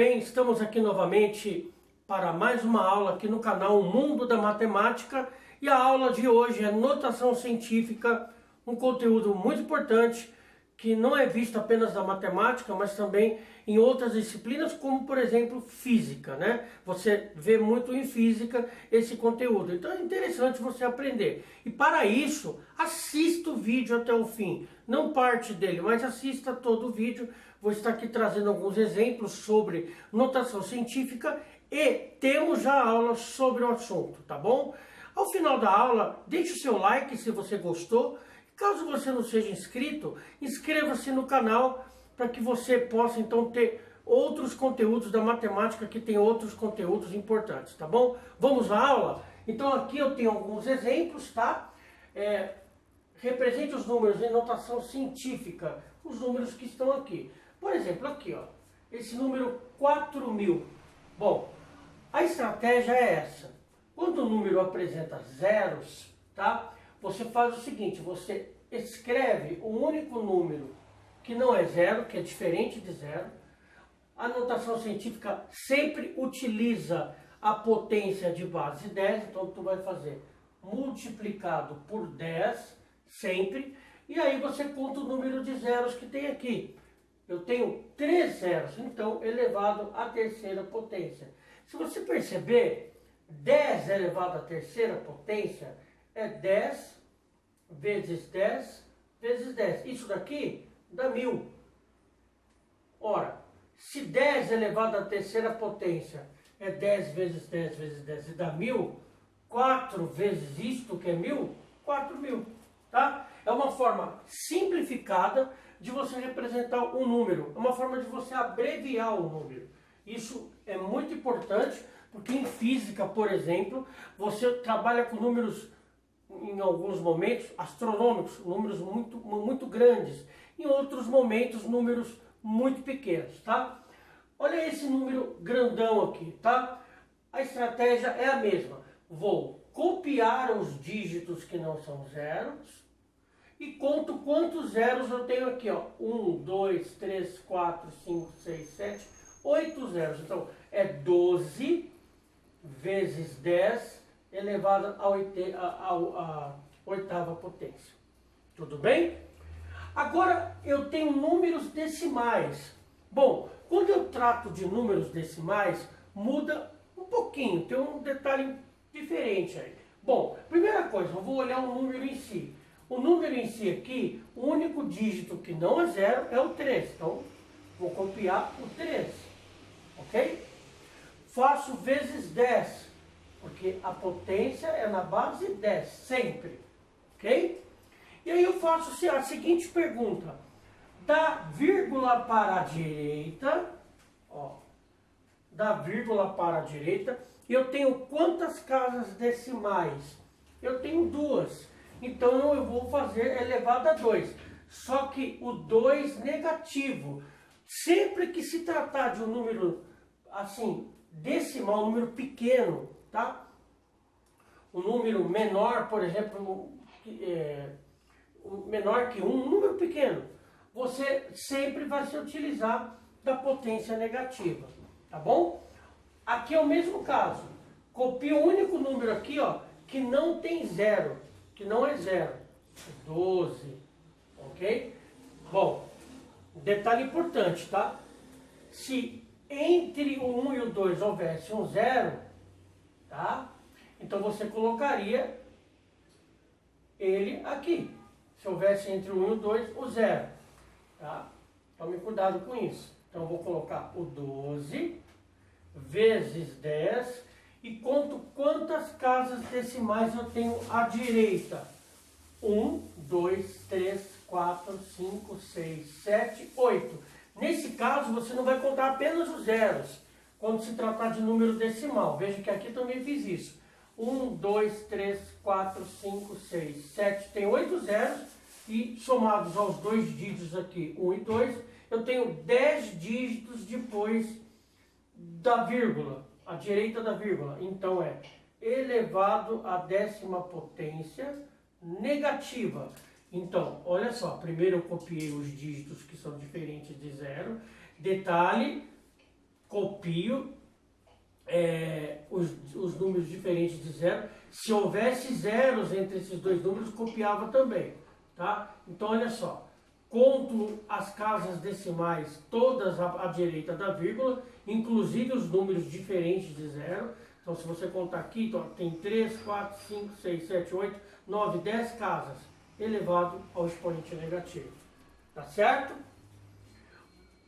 bem? Estamos aqui novamente para mais uma aula aqui no canal O Mundo da Matemática. E a aula de hoje é notação científica, um conteúdo muito importante que não é visto apenas na matemática, mas também em outras disciplinas, como por exemplo física, né? Você vê muito em física esse conteúdo, então é interessante você aprender. E para isso, assista o vídeo até o fim, não parte dele, mas assista todo o vídeo. Vou estar aqui trazendo alguns exemplos sobre notação científica e temos já aula sobre o assunto, tá bom? Ao final da aula, deixe o seu like se você gostou. Caso você não seja inscrito, inscreva-se no canal para que você possa então ter outros conteúdos da matemática, que tem outros conteúdos importantes, tá bom? Vamos à aula? Então aqui eu tenho alguns exemplos, tá? Represente os números em notação científica, os números que estão aqui. Por exemplo, aqui, ó, esse número 4.000. Bom, a estratégia é essa. Quando o número apresenta zeros, tá? Você faz o seguinte, você escreve um único número que não é zero, que é diferente de zero. A notação científica sempre utiliza a potência de base 10, então tu vai fazer multiplicado por 10, sempre, e aí você conta o número de zeros que tem aqui. Eu tenho 3 zeros, então elevado à terceira potência. Se você perceber, 10 elevado à terceira potência é 10 vezes 10 vezes 10. Isso daqui dá 1000. Ora, se 10 elevado à terceira potência é 10 vezes 10 vezes 10 e dá 1000, 4 vezes isto que é 1000, 4.000. Tá? É uma forma simplificada de você representar um número. É uma forma de você abreviar o número. Isso é muito importante, porque em física, por exemplo, você trabalha com números, em alguns momentos, astronômicos, números muito grandes. Em outros momentos, números muito pequenos, tá? Olha esse número grandão aqui, tá? A estratégia é a mesma. Vou copiar os dígitos que não são zeros e conto quantos zeros eu tenho aqui, ó. 1, 2, 3, 4, 5, 6, 7, 8 zeros. Então, é 12 vezes 10 elevado à oitava potência. Tudo bem? Agora eu tenho números decimais. Bom, quando eu trato de números decimais, muda um pouquinho, tem um detalhe diferente aí. Bom, primeira coisa, eu vou olhar o número em si. O número em si aqui, o único dígito que não é zero é o 3. Então, vou copiar o 3. Ok? Faço vezes 10, porque a potência é na base 10, sempre. Ok? E aí eu faço a seguinte pergunta. Da vírgula para a direita, ó, da vírgula para a direita, eu tenho quantas casas decimais? Eu tenho 2. Então eu vou fazer elevado a 2. Só que o 2 negativo. Sempre que se tratar de um número assim, decimal, um número pequeno, tá? Um número menor, por exemplo, menor que 1, um número pequeno, você sempre vai se utilizar da potência negativa, tá bom? Aqui é o mesmo caso. Copio o único número aqui, ó, que não tem zero, que não é zero. 12, ok? Bom, detalhe importante, tá? Se entre o 1 e o 2 houvesse um zero, tá? Então você colocaria ele aqui. Se houvesse entre o 1 e o 2, o zero, tá? Tome cuidado com isso. Então eu vou colocar o 12 vezes 10 e conto quantas casas decimais eu tenho à direita. 1, 2, 3, 4, 5, 6, 7, 8. Nesse caso, você não vai contar apenas os zeros, quando se tratar de número decimal. Veja que aqui também fiz isso. 1, 2, 3, 4, 5, 6, 7. Tem 8 zeros e somados aos dois dígitos aqui, 1 e 2, eu tenho 10 dígitos depois da vírgula, à direita da vírgula. Então é elevado à 10ª potência negativa. Então, olha só, primeiro eu copiei os dígitos que são diferentes de zero. Detalhe, copio os números diferentes de zero. Se houvesse zeros entre esses dois números, copiava também, tá? Então, olha só, conto as casas decimais todas à direita da vírgula, inclusive os números diferentes de zero. Então, se você contar aqui, então, tem 3, 4, 5, 6, 7, 8, 9, 10 casas, elevado ao expoente negativo. Tá certo?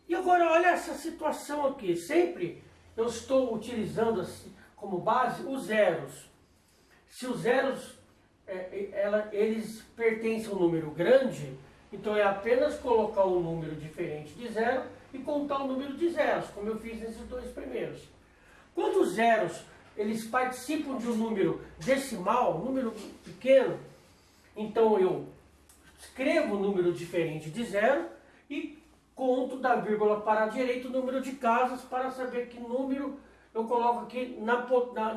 E agora, olha essa situação aqui. Sempre eu estou utilizando assim, como base os zeros. Se os zeros, eles pertencem a um número grande, então é apenas colocar um número diferente de zero e contar o número de zeros, como eu fiz nesses dois primeiros. Quando os zeros, eles participam de um número decimal, um número pequeno, então eu escrevo um número diferente de zero e conto da vírgula para a direita o número de casas para saber que número eu coloco aqui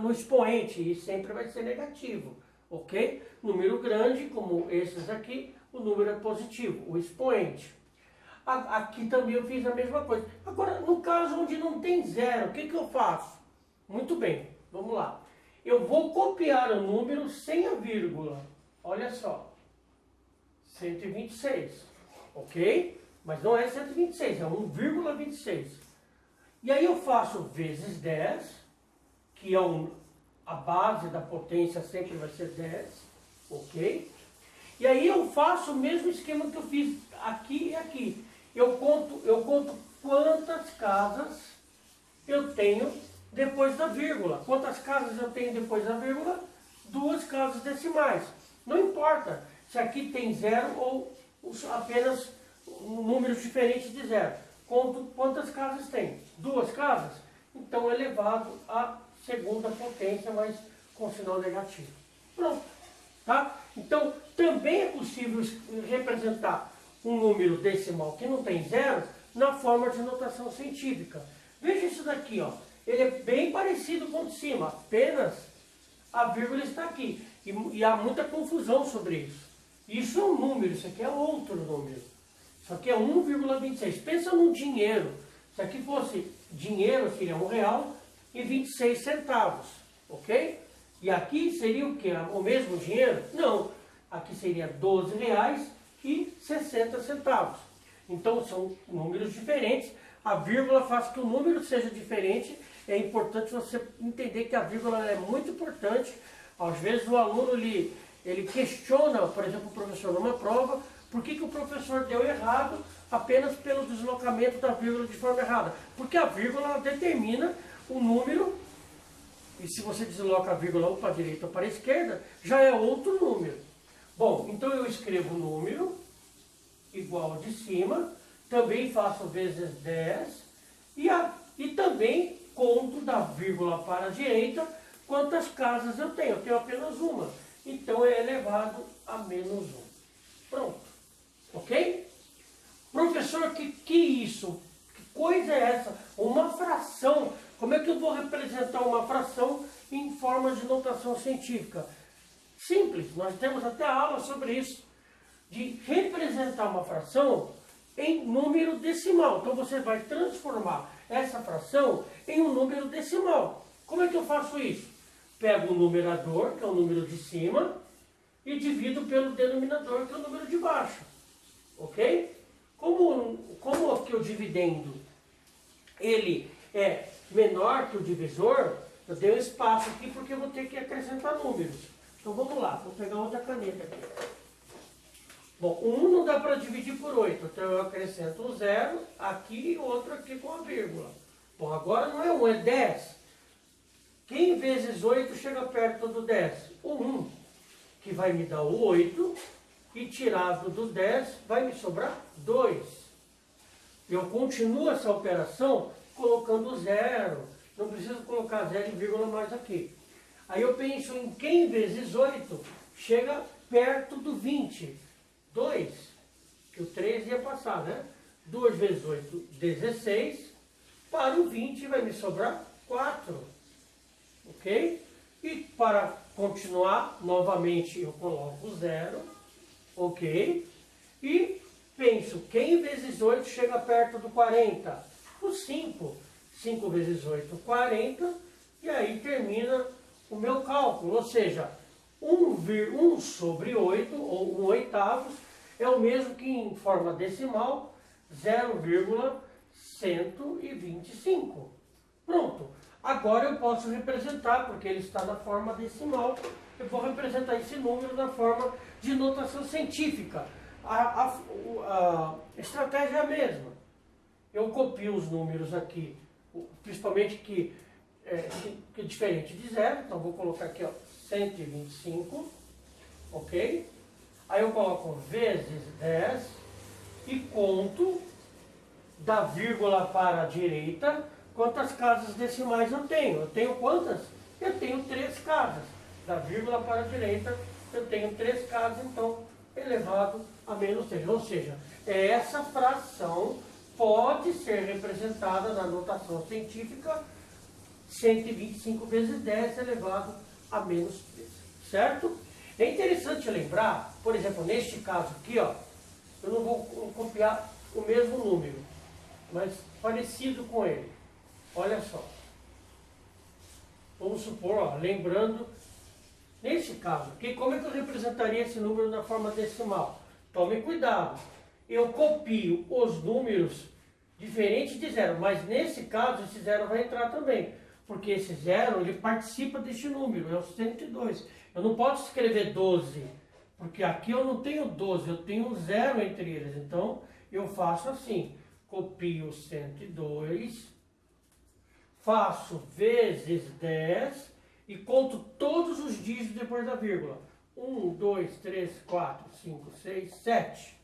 no expoente, e sempre vai ser negativo, ok? Número grande, como esses aqui, o número é positivo, o expoente. Aqui também eu fiz a mesma coisa. Agora, no caso onde não tem zero, o que eu faço? Muito bem, vamos lá. Eu vou copiar o número sem a vírgula. Olha só, 126, ok? Mas não é 126, é 1,26. E aí eu faço vezes 10, que é a base da potência sempre vai ser 10, ok? E aí eu faço o mesmo esquema que eu fiz aqui e aqui. Eu conto quantas casas eu tenho depois da vírgula. Quantas casas eu tenho depois da vírgula? 2 casas decimais. Não importa se aqui tem zero ou apenas números diferentes de zero. Conto quantas casas tem. 2 casas? Então é elevado à segunda potência, mas com sinal negativo. Pronto. Tá? Então também é possível representar um número decimal que não tem zero na forma de notação científica. Veja isso daqui, ó. Ele é bem parecido com o de cima, apenas a vírgula está aqui. E há muita confusão sobre isso. Isso é um número, isso aqui é outro número. Isso aqui é 1,26. Pensa num dinheiro. Se aqui fosse dinheiro, seria R$1,26, ok? E aqui seria o quê? O mesmo dinheiro? Não. Aqui seria R$12,60. Então são números diferentes. A vírgula faz que o número seja diferente. É importante você entender que a vírgula é muito importante. Às vezes o aluno ele questiona, por exemplo, o professor numa prova, por que o professor deu errado apenas pelo deslocamento da vírgula de forma errada? Porque a vírgula determina o número, e se você desloca a vírgula ou para a direita ou para a esquerda, já é outro número. Bom, então eu escrevo o número igual ao de cima, também faço vezes 10, e também conto da vírgula para a direita quantas casas eu tenho. Eu tenho apenas uma, então é elevado a menos 1. Pronto. Ok? Professor, que isso? Que coisa é essa? Uma fração. Como é que eu vou representar uma fração em forma de notação científica? Simples, nós temos até aula sobre isso. De representar uma fração em número decimal. Então você vai transformar essa fração em um número decimal. Como é que eu faço isso? Pego o numerador, que é o número de cima, e divido pelo denominador, que é o número de baixo. Ok? Como aqui o dividendo ele é menor que o divisor, eu dei um espaço aqui porque eu vou ter que acrescentar números. Então vamos lá, vou pegar outra caneta aqui. Bom, 1 não dá para dividir por 8, então eu acrescento um 0 aqui e outro aqui com a vírgula. Bom, agora não é 1, é 10. Quem vezes 8 chega perto do 10? O 1, que vai me dar o 8, e tirado do 10 vai me sobrar 2. Eu continuo essa operação colocando 0. Não preciso colocar 0 e vírgula mais aqui. Aí eu penso em quem vezes 8 chega perto do 20. 2, que o 3 ia passar, né? 2 vezes 8, 16. Para o 20 vai me sobrar 4. Ok? E para continuar, novamente eu coloco 0. Ok? E penso, quem vezes 8 chega perto do 40? O 5. 5 vezes 8, 40, e aí termina o meu cálculo, ou seja, 1 sobre 8, ou 1 oitavos, é o mesmo que em forma decimal, 0,125. Pronto. Agora eu posso representar, porque ele está na forma decimal, eu vou representar esse número na forma de notação científica. A estratégia é a mesma. Eu copio os números aqui, principalmente que é diferente de zero, então vou colocar aqui, ó, 125, ok? Aí eu coloco vezes 10 e conto da vírgula para a direita quantas casas decimais eu tenho. Eu tenho quantas? Eu tenho 3 casas. Da vírgula para a direita eu tenho 3 casas, então elevado a menos 3. Ou seja, essa fração pode ser representada na notação científica 125 vezes 10 elevado a menos 3, certo? É interessante lembrar, por exemplo, neste caso aqui, ó, eu não vou copiar o mesmo número, mas parecido com ele. Olha só. Vamos supor, ó, lembrando, neste caso aqui, como é que eu representaria esse número na forma decimal? Tome cuidado. Eu copio os números diferentes de zero, mas nesse caso esse zero vai entrar também. Porque esse zero, ele participa deste número, é o 102. Eu não posso escrever 12, porque aqui eu não tenho 12, eu tenho um zero entre eles. Então, eu faço assim, copio 102, faço vezes 10 e conto todos os dígitos depois da vírgula. 1, 2, 3, 4, 5, 6, 7.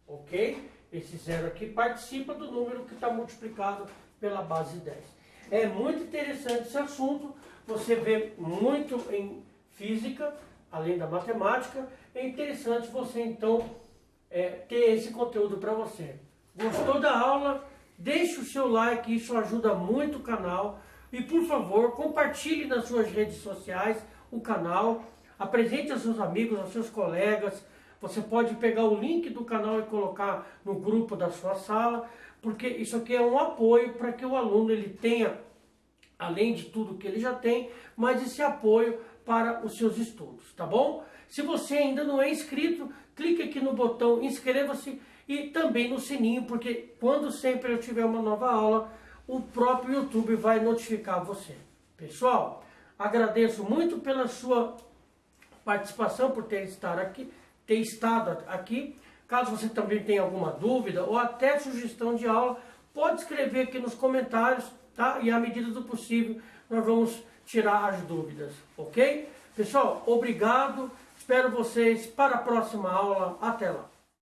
Ok? Esse zero aqui participa do número que está multiplicado pela base 10. É muito interessante esse assunto, você vê muito em física, além da matemática. É interessante você então ter esse conteúdo para você. Gostou da aula? Deixe o seu like, isso ajuda muito o canal. E por favor, compartilhe nas suas redes sociais o canal, apresente aos seus amigos, aos seus colegas. Você pode pegar o link do canal e colocar no grupo da sua sala, porque isso aqui é um apoio para que o aluno ele tenha, além de tudo que ele já tem, mais esse apoio para os seus estudos, tá bom? Se você ainda não é inscrito, clique aqui no botão inscreva-se e também no sininho, porque quando sempre eu tiver uma nova aula, o próprio YouTube vai notificar você. Pessoal, agradeço muito pela sua participação, por ter estado aqui. Caso você também tenha alguma dúvida ou até sugestão de aula, pode escrever aqui nos comentários, tá? E à medida do possível, nós vamos tirar as dúvidas, ok? Pessoal, obrigado. Espero vocês para a próxima aula. Até lá.